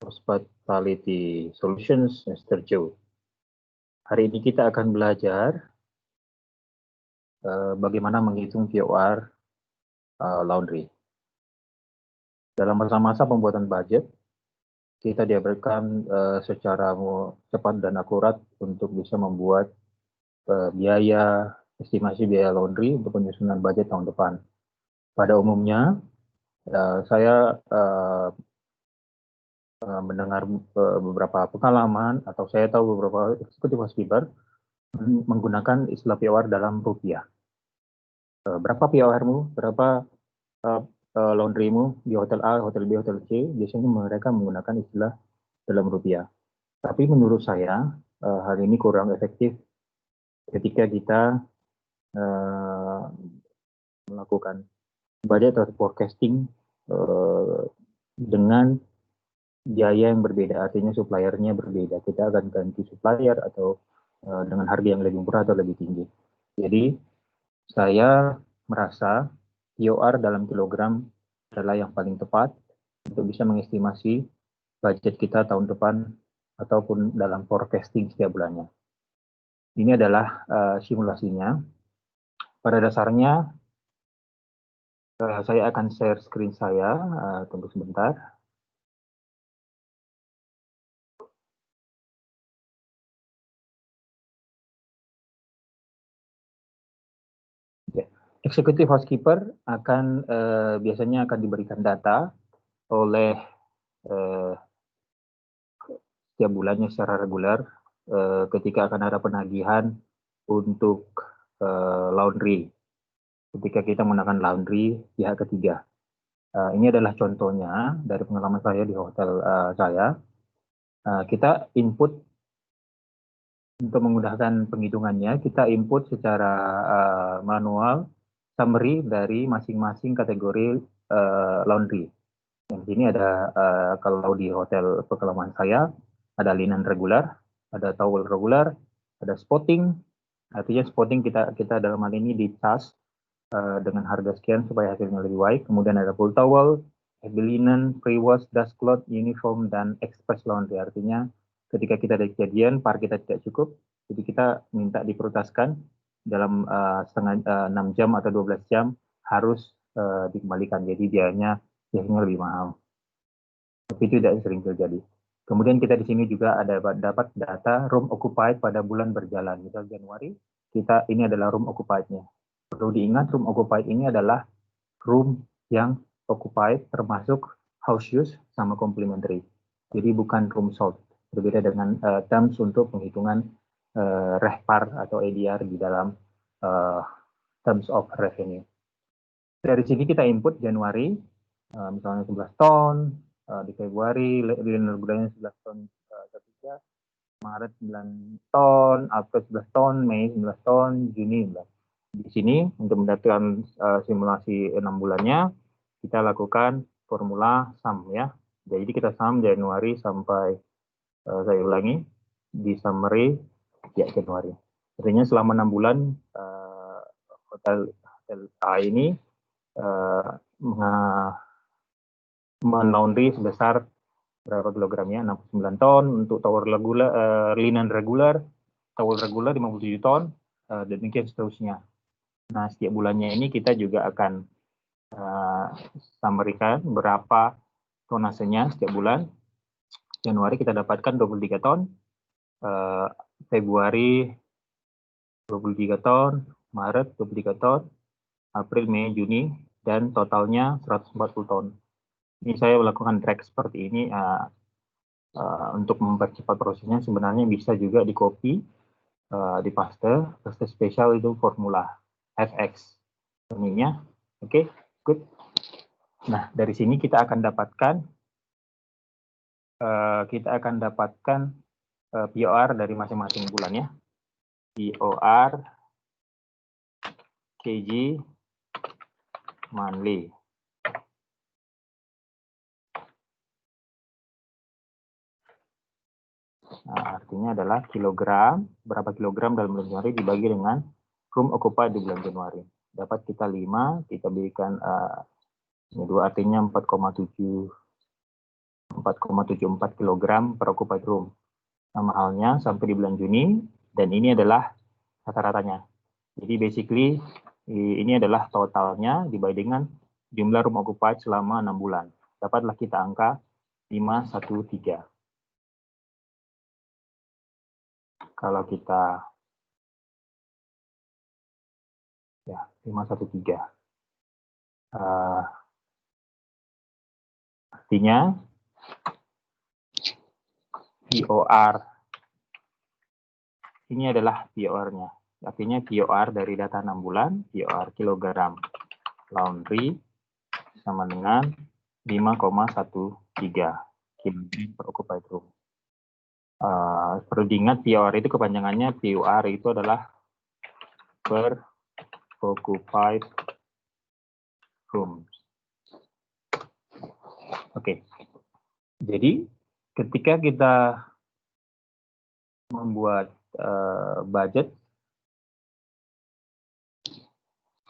Hospitality Solutions, Mr. Joe. Hari ini kita akan belajar bagaimana menghitung POR laundry. Dalam masa-masa pembuatan budget, kita diajarkan secara cepat dan akurat untuk bisa membuat estimasi biaya laundry untuk penyusunan budget tahun depan. Pada umumnya, saya mendengar beberapa pengalaman atau saya tahu beberapa eksekutif housekeeper menggunakan istilah POR dalam rupiah. Berapa POR-mu, berapa laundry-mu di hotel A, hotel B, hotel C, biasanya mereka menggunakan istilah dalam rupiah. Tapi menurut saya, hal ini kurang efektif ketika kita melakukan budget atau forecasting dengan biaya yang berbeda, artinya suppliernya berbeda. Kita akan ganti supplier atau dengan harga yang lebih murah atau lebih tinggi. Jadi saya merasa POR dalam kilogram adalah yang paling tepat untuk bisa mengestimasi budget kita tahun depan ataupun dalam forecasting setiap bulannya. Ini adalah simulasinya. Pada dasarnya saya akan share screen saya, tunggu sebentar. Executive housekeeper akan biasanya akan diberikan data oleh setiap bulannya secara reguler ketika akan ada penagihan untuk laundry. Ketika kita menggunakan laundry pihak ketiga. Ini adalah contohnya dari pengalaman saya di hotel saya. Kita input untuk memudahkan penghitungannya, kita input secara manual summary dari masing-masing kategori laundry. Yang sini ada kalau di hotel pengalaman saya ada linen regular, ada towel regular, ada spotting. Artinya spotting kita dalam hal ini dicas dengan harga sekian supaya hasilnya lebih baik. Kemudian ada full towel, heavy linen, pre-wash, dust cloth, uniform, dan express laundry. Artinya ketika kita ada kejadian, par kita tidak cukup, jadi kita minta diprioritaskan dalam 6 jam atau 12 jam harus dikembalikan. Jadi biayanya lebih mahal. Tapi itu tidak sering terjadi. Kemudian kita di sini juga ada dapat data room occupied pada bulan berjalan. Misal Januari, ini adalah room occupied-nya. Perlu diingat room occupied ini adalah room yang occupied termasuk house use sama complementary. Jadi bukan room sold. Berbeda dengan terms untuk penghitungan REHPAR atau ADR di dalam terms of revenue. Dari sini kita input Januari, misalnya 11 ton, di Februari linen regularnya 11 ton ketiga, Maret 9 ton, April 11 ton, Mei 11 ton, Juni 11. Di sini untuk mendapatkan simulasi 6 bulannya, kita lakukan formula sum ya. Jadi kita sum Januari sampai, saya ulangi, di summary ya Januari. Artinya selama 6 bulan hotel A ini melaundry sebesar berapa kilogramnya? 69 ton untuk towel regular, linen regular, towel regular 57 ton, dan demikian seterusnya. Nah, setiap bulannya ini kita juga akan summary-kan berapa tonasenya setiap bulan. Januari kita dapatkan 23 ton, Februari 23 ton, Maret 23 ton, April, Mei, Juni, dan totalnya 140 ton. Ini saya melakukan track seperti ini untuk mempercepat prosesnya. Sebenarnya bisa juga di copy, di paste spesial itu formula FX. Ininya, oke, good. Nah, dari sini kita akan dapatkan POR dari masing-masing bulannya. POR KG monthly. Nah, artinya adalah kilogram, berapa kilogram dalam bulan Januari dibagi dengan room occupied di bulan Januari. Dapat kita 5, kita berikan ini 2, artinya 4,7 4,74 kg per occupied room. Sama halnya sampai di bulan Juni, dan ini adalah rata-ratanya. Jadi basically ini adalah totalnya dibandingkan jumlah room occupied selama 6 bulan. Dapatlah kita angka 513. Kalau kita 513. Artinya POR ini adalah POR-nya. Artinya POR dari data 6 bulan, POR kilogram laundry sama dengan 5,13 kg per occupied room. Perlu diingat POR itu kepanjangannya, POR itu adalah per occupied room. Oke. Jadi ketika kita membuat budget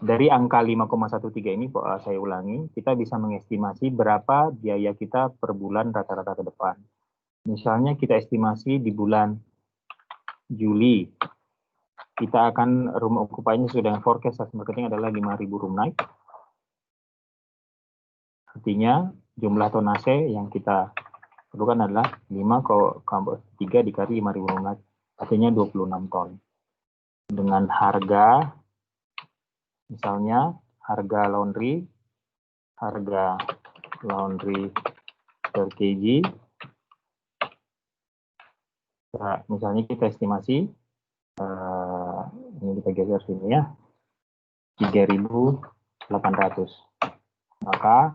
dari angka 5,13 ini, saya ulangi, kita bisa mengestimasi berapa biaya kita per bulan rata-rata ke depan. Misalnya kita estimasi di bulan Juli, kita akan room occupied-nya sudah forecast marketing adalah 5.000 room night. Artinya jumlah tonase yang kita perlukan adalah 5,3 dikali 5.000 room night, artinya 26 ton. Dengan harga, misalnya harga laundry per kg, misalnya kita estimasi, ini kita geser sini ya, 3.800. Maka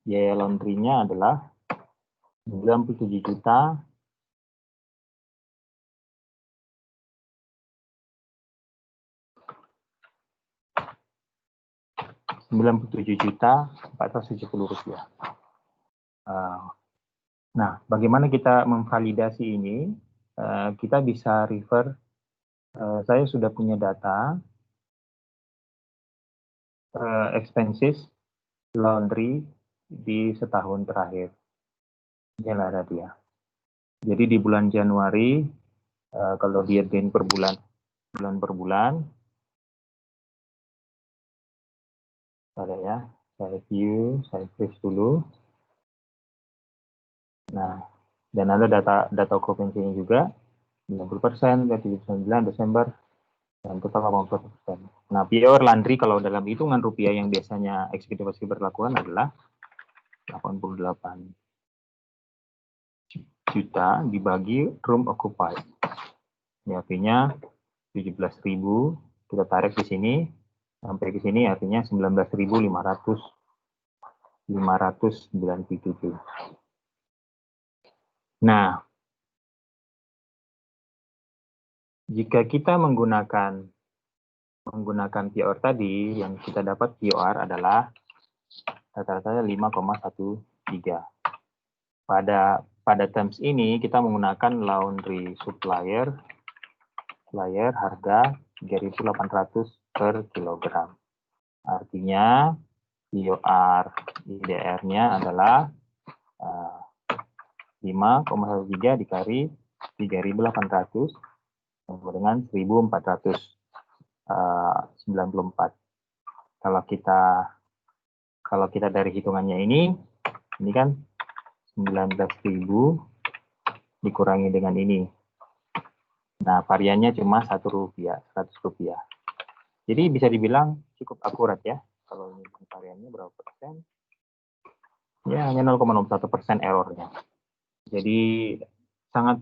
biaya laundry-nya adalah 97 juta 470 rupiah. Nah, bagaimana kita memvalidasi ini? Kita bisa refer, saya sudah punya data expenses laundry di setahun terakhir. Inilah dia. Jadi di bulan Januari, kalau lihat gain per bulan per bulan, ada ya, saya view, saya freeze dulu. Nah, dan ada data occupancy-nya juga, 90%, 79 Desember, dan total 80%. Nah, POR laundry kalau dalam hitungan rupiah yang biasanya ekspektasi berlakuan adalah 88 juta dibagi room occupied. Ini artinya 17.000, kita tarik di sini, sampai ke sini artinya 19.597. Nah, jika kita menggunakan POR tadi, yang kita dapat POR adalah rata-ratanya 5,13. Pada terms ini kita menggunakan laundry supplier harga 3.800 per kilogram. Artinya POR IDR-nya adalah 5,13 dikali 3.800 sama dengan 1.494. Kalau kita dari hitungannya ini kan 19.000 dikurangi dengan ini. Nah, variannya cuma 100 rupiah. Jadi bisa dibilang cukup akurat ya. Kalau ini variannya berapa persen? Ya, hanya 0,01% errornya. Jadi sangat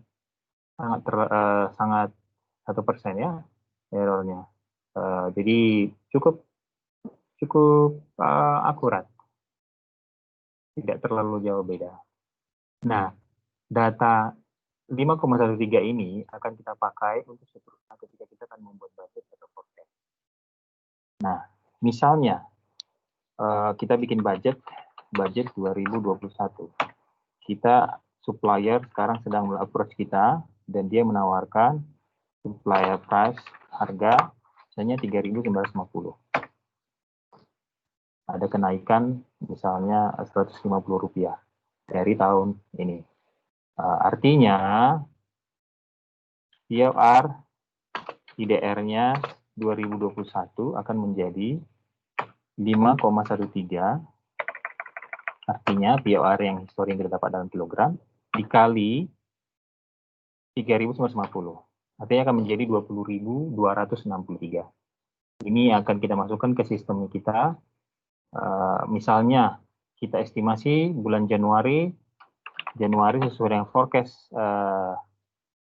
1% ya errornya. Jadi cukup akurat. Tidak terlalu jauh beda. Nah, data 5,13 ini akan kita pakai untuk seterusnya ketika kita akan membuat budget atau forecast. Nah, misalnya kita bikin budget 2021. Kita supplier sekarang sedang approach kita dan dia menawarkan supplier price harga misalnya 3.950. Ada kenaikan misalnya 150 rupiah. dari tahun ini. Artinya POR IDR-nya 2021 akan menjadi 5,13. Artinya POR yang histori yang kita dapat dalam kilogram dikali 3.950. Artinya akan menjadi 20.263. Ini akan kita masukkan ke sistem kita. Misalnya kita estimasi bulan Januari sesuai dengan forecast.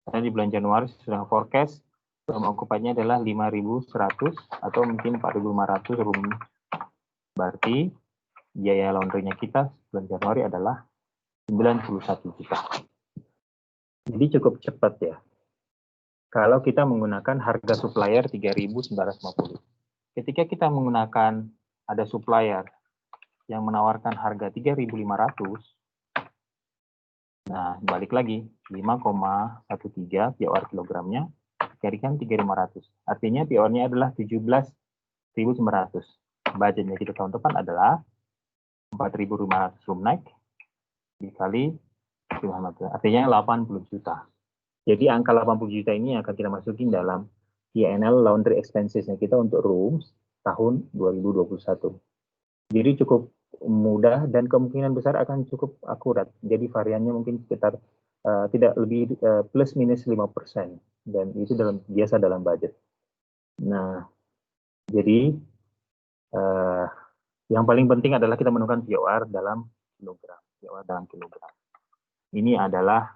Di bulan Januari sesuai dengan forecast, okupannya adalah 5.100 atau mungkin 4.500 room. Berarti biaya laundry-nya kita bulan Januari adalah 91 juta. Jadi cukup cepat ya. Kalau kita menggunakan harga supplier 3.950. Ketika kita menggunakan ada supplier yang menawarkan harga 3.500, nah balik lagi 5,13 POR kilogramnya dikalikan 3.500. Artinya POR-nya adalah 17.900. Budgetnya kita tahun depan adalah 4.500 room night dikali 500. Artinya 80 juta. Jadi angka 80 juta ini akan kita masukin dalam P&L laundry expenses-nya kita untuk rooms tahun 2021. Jadi cukup mudah dan kemungkinan besar akan cukup akurat. Jadi variannya mungkin sekitar tidak lebih plus minus 5%. Dan itu biasa dalam budget. Nah, jadi yang paling penting adalah kita menemukan POR dalam kilogram. POR dalam kilogram. Ini adalah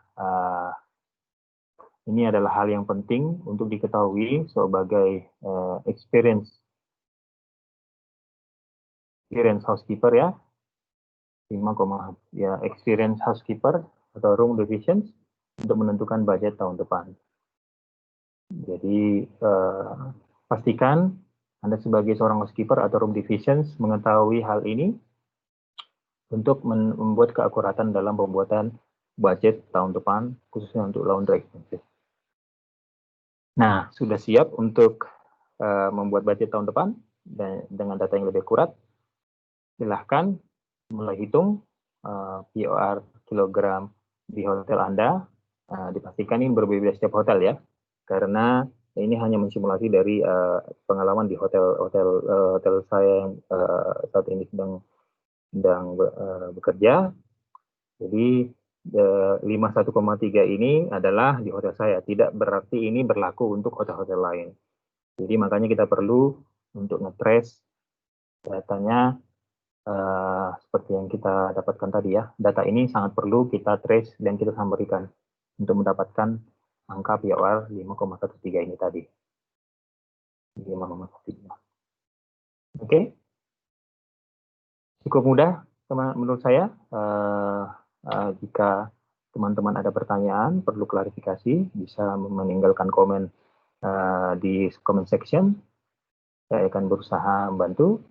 hal yang penting untuk diketahui sebagai experience housekeeper ya. 5, experience housekeeper atau room divisions untuk menentukan budget tahun depan. Jadi pastikan Anda sebagai seorang housekeeper atau room divisions mengetahui hal ini untuk membuat keakuratan dalam pembuatan budget tahun depan khususnya untuk laundry expenses. Nah, sudah siap untuk membuat budget tahun depan dengan data yang lebih akurat. Silahkan mulai hitung POR kilogram di hotel Anda. Dipastikan ini berbeda setiap hotel ya, karena ini hanya mensimulasi dari pengalaman di hotel saya yang saat ini sedang bekerja. Jadi 51,3 ini adalah di hotel saya, tidak berarti ini berlaku untuk hotel-hotel lain. Jadi makanya kita perlu untuk nge-trace datanya seperti yang kita dapatkan tadi ya. Data ini sangat perlu kita trace dan kita summary-kan untuk mendapatkan angka POR 5,13 ini tadi. 5,13. Oke. Cukup mudah menurut saya. Jika teman-teman ada pertanyaan, perlu klarifikasi, bisa meninggalkan komen di comment section. Saya akan berusaha membantu.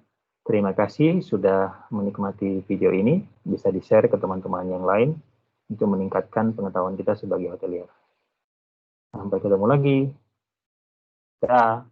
Terima kasih sudah menikmati video ini. Bisa di-share ke teman-teman yang lain untuk meningkatkan pengetahuan kita sebagai hotelier. Sampai ketemu lagi. Dah.